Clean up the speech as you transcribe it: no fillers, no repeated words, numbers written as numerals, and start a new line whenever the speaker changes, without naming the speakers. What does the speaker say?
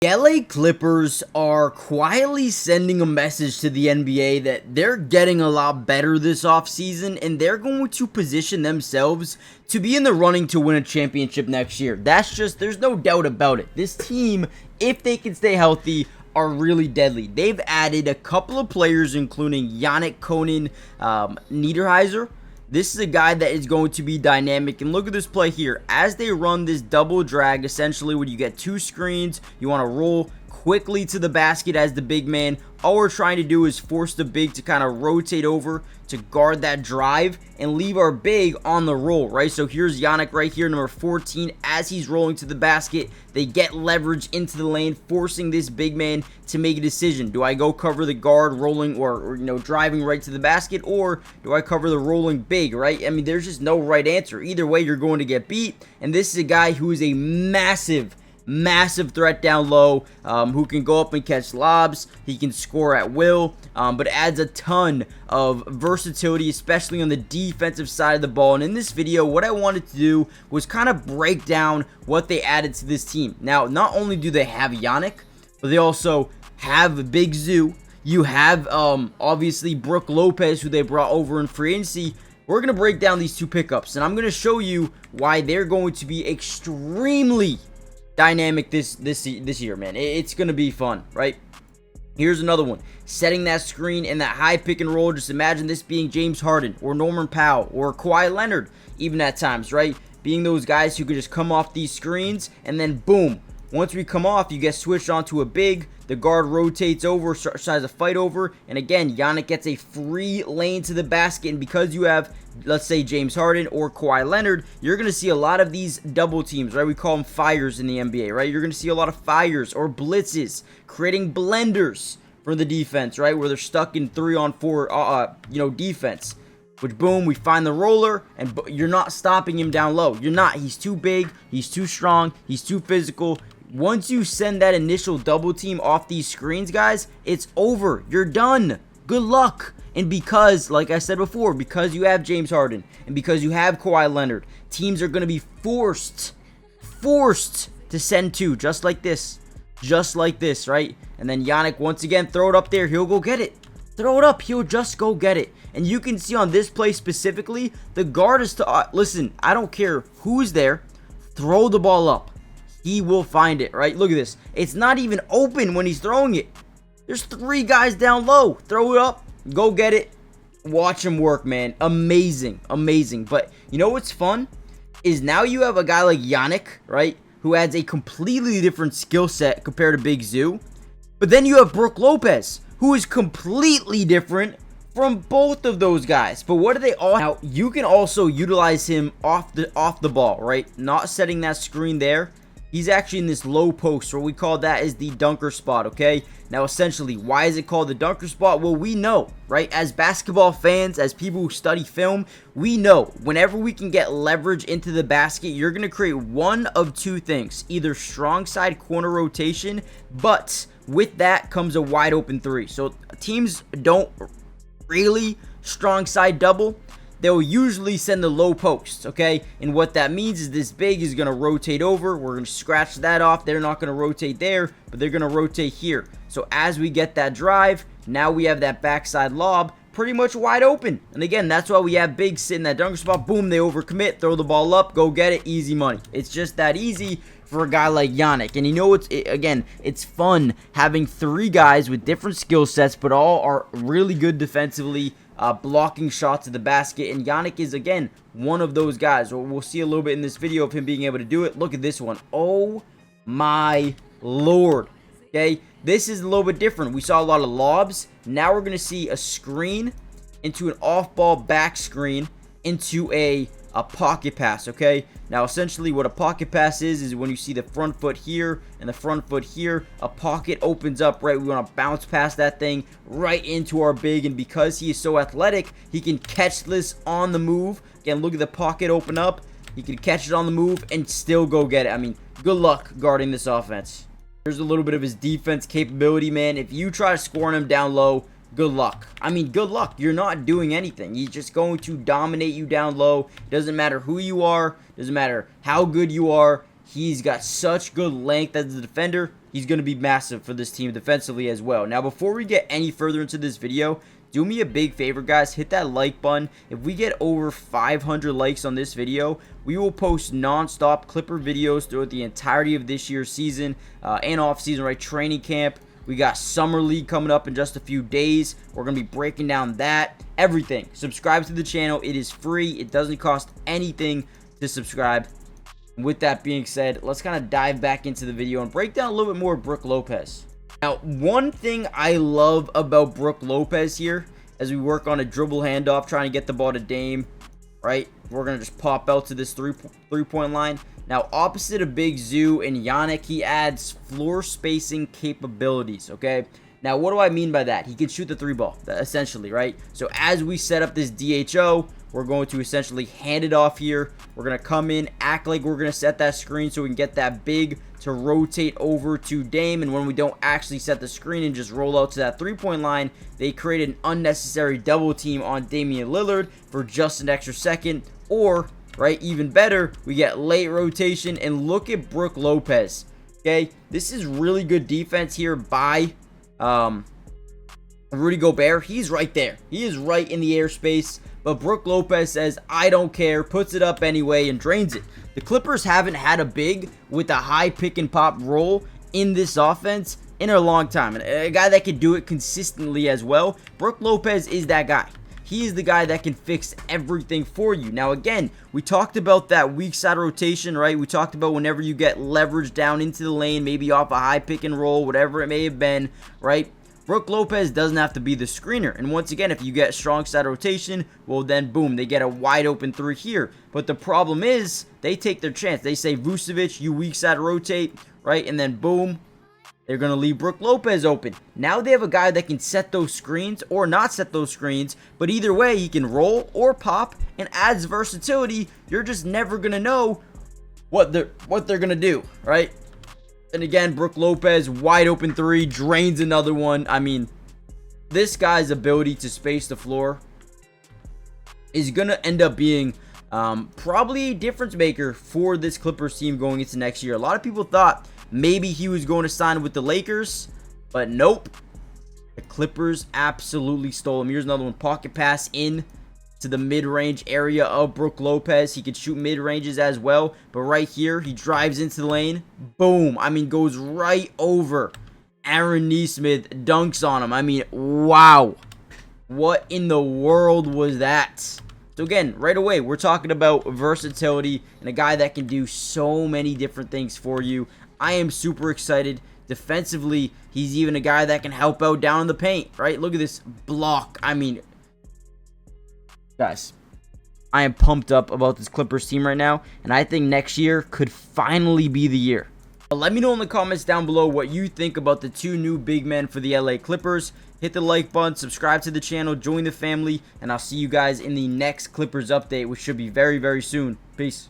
The LA Clippers are quietly sending a message to the NBA that they're getting a lot better this offseason and they're going to position themselves to be in the running to win a championship next year. There's no doubt about it. This team, if they can stay healthy, are really deadly. They've added a couple of players, including Yannik, Niederheiser. This is a guy that is going to be dynamic, and look at this play here. As they run this double drag, essentially when you get two screens, you want to roll quickly to the basket as the big man. All we're trying to do is force the big to kind of rotate over to guard that drive and leave our big on the roll, right? So here's Yannik right here, number 14. As he's rolling to the basket, they get leverage into the lane, forcing this big man to make a decision. Do I go cover the guard rolling or driving right to the basket, or do I cover the rolling big, right? I mean, there's just no right answer. Either way, you're going to get beat, and this is a guy who is a massive threat down low, who can go up and catch lobs. He can score at will, but adds a ton of versatility, especially on the defensive side of the ball. And in this video, what I wanted to do was kind of break down what they added to this team. Now, not only do they have Yannik, but they also have Big Zoo. You have obviously Brook Lopez, who they brought over in free agency. We're going to break down these two pickups, and I'm going to show you why they're going to be extremely dynamic this year, man. It's gonna be fun, right? Here's another one. Setting that screen and that high pick and roll. Just imagine this being James Harden or Norman Powell or Kawhi Leonard, even at times, right? Being those guys who could just come off these screens and then boom. Once we come off, you get switched onto a big. The guard rotates over, tries to fight over, and again, Yannik gets a free lane to the basket. And because you have, let's say, James Harden or Kawhi Leonard, you're going to see a lot of these double teams, right? We call them fires in the NBA, right? You're going to see a lot of fires or blitzes, creating blenders for the defense, right? Where they're stuck in 3-on-4, defense. Which, boom, we find the roller, and you're not stopping him down low. You're not. He's too big. He's too strong. He's too physical. Once you send that initial double team off these screens, guys, it's over. You're done. Good luck. And because, like I said before, because you have James Harden and because you have Kawhi Leonard, teams are going to be forced to send two, just like this, right? And then Yannik, once again, throw it up there. He'll go get it. Throw it up. He'll just go get it. And you can see on this play specifically, the guard is to, listen, I don't care who's there. Throw the ball up. He will find it, right? Look at this. It's not even open when he's throwing it. There's three guys down low. Throw it up. Go get it. Watch him work, man. Amazing. But you know what's fun? Is now you have a guy like Yannik, right? Who adds a completely different skill set compared to Big Zoo. But then you have Brook Lopez, who is completely different from both of those guys. But what do they all have? Now, you can also utilize him off the ball, right? Not setting that screen there. He's actually in this low post, or we call that is the dunker spot, okay? Now, essentially, why is it called the dunker spot? Well, we know, right? As basketball fans, as people who study film, we know whenever we can get leverage into the basket, you're going to create one of two things. Either strong side corner rotation, but with that comes a wide open three. So teams don't really strong side double. They'll usually send the low post, okay? And what that means is this big is going to rotate over. We're going to scratch that off. They're not going to rotate there, but they're going to rotate here. So as we get that drive, now we have that backside lob pretty much wide open. And again, that's why we have bigs sit in that dunker spot. Boom, they overcommit, throw the ball up, go get it, easy money. It's just that easy for a guy like Yannik. And you know what's, again, it's fun having three guys with different skill sets, but all are really good defensively, blocking shots at the basket. And Yannik is, again, one of those guys. We'll see a little bit in this video of him being able to do it. Look at this one. Oh my Lord. Okay, this is a little bit different. We saw a lot of lobs. Now we're going to see a screen into an off-ball back screen into a pocket pass, okay? Now, essentially what a pocket pass is when you see the front foot here and the front foot here, a pocket opens up, right? We want to bounce past that thing right into our big, and because he is so athletic, he can catch this on the move. Again, look at the pocket open up. He can catch it on the move and still go get it. I mean, good luck guarding this offense. Here's a little bit of his defense capability, man. If you try scoring him down low, good luck. I mean, good luck. You're not doing anything. He's just going to dominate you down low. Doesn't matter who you are. Doesn't matter how good you are. He's got such good length as a defender. he's going to be massive for this team defensively as well. Now, before we get any further into this video, do me a big favor, guys. Hit that like button. If we get over 500 likes on this video, we will post non-stop Clipper videos throughout the entirety of this year's season and off-season, right? Training camp. We got Summer League coming up in just a few days. We're going to be breaking down that. Everything. Subscribe to the channel. It is free. It doesn't cost anything to subscribe. With that being said, let's kind of dive back into the video and break down a little bit more of Brook Lopez. Now, one thing I love about Brook Lopez here, as we work on a dribble handoff, trying to get the ball to Dame, right? We're going to just pop out to this three-point line. Now, opposite of Big Zoo and Yannik, he adds floor spacing capabilities, okay? Now, what do I mean by that? He can shoot the three ball, essentially, right? So, as we set up this DHO, we're going to essentially hand it off here. We're going to come in, act like we're going to set that screen so we can get that big to rotate over to Dame. And when we don't actually set the screen and just roll out to that three-point line, they create an unnecessary double team on Damian Lillard for just an extra second. Or, right, even better, we get late rotation. And look at Brook Lopez, okay? This is really good defense here by Rudy Gobert. He's right there. He is right in the airspace. But Brook Lopez says, I don't care, puts it up anyway, and drains it. The Clippers haven't had a big with a high pick and pop role in this offense in a long time. And a guy that can do it consistently as well. Brook Lopez is that guy. He is the guy that can fix everything for you. Now, again, we talked about that weak side rotation, right? We talked about whenever you get leverage down into the lane, maybe off a high pick and roll, whatever it may have been, right? Brook Lopez doesn't have to be the screener. And once again, if you get strong side rotation, well then boom, they get a wide open three here. But the problem is, they take their chance. They say, Vucevic, you weak side rotate, right? And then boom, they're going to leave Brook Lopez open. Now they have a guy that can set those screens or not set those screens. But either way, he can roll or pop and adds versatility. You're just never going to know what they're going to do, right? And again, Brook Lopez, wide open three, drains another one. I mean, this guy's ability to space the floor is going to end up being probably a difference maker for this Clippers team going into next year. A lot of people thought maybe he was going to sign with the Lakers, but nope. The Clippers absolutely stole him. Here's another one, pocket pass in to the mid-range area of Brook Lopez. He can shoot mid-ranges as well. But right here, he drives into the lane. Boom. I mean, goes right over Aaron Nesmith. Dunks on him. I mean, wow. What in the world was that? So again, right away, we're talking about versatility and a guy that can do so many different things for you. I am super excited. Defensively, he's even a guy that can help out down in the paint, right? Look at this block. I mean, guys, I am pumped up about this Clippers team right now, and I think next year could finally be the year. But let me know in the comments down below what you think about the two new big men for the LA Clippers. Hit the like button, subscribe to the channel, join the family, and I'll see you guys in the next Clippers update, which should be very, very soon. Peace.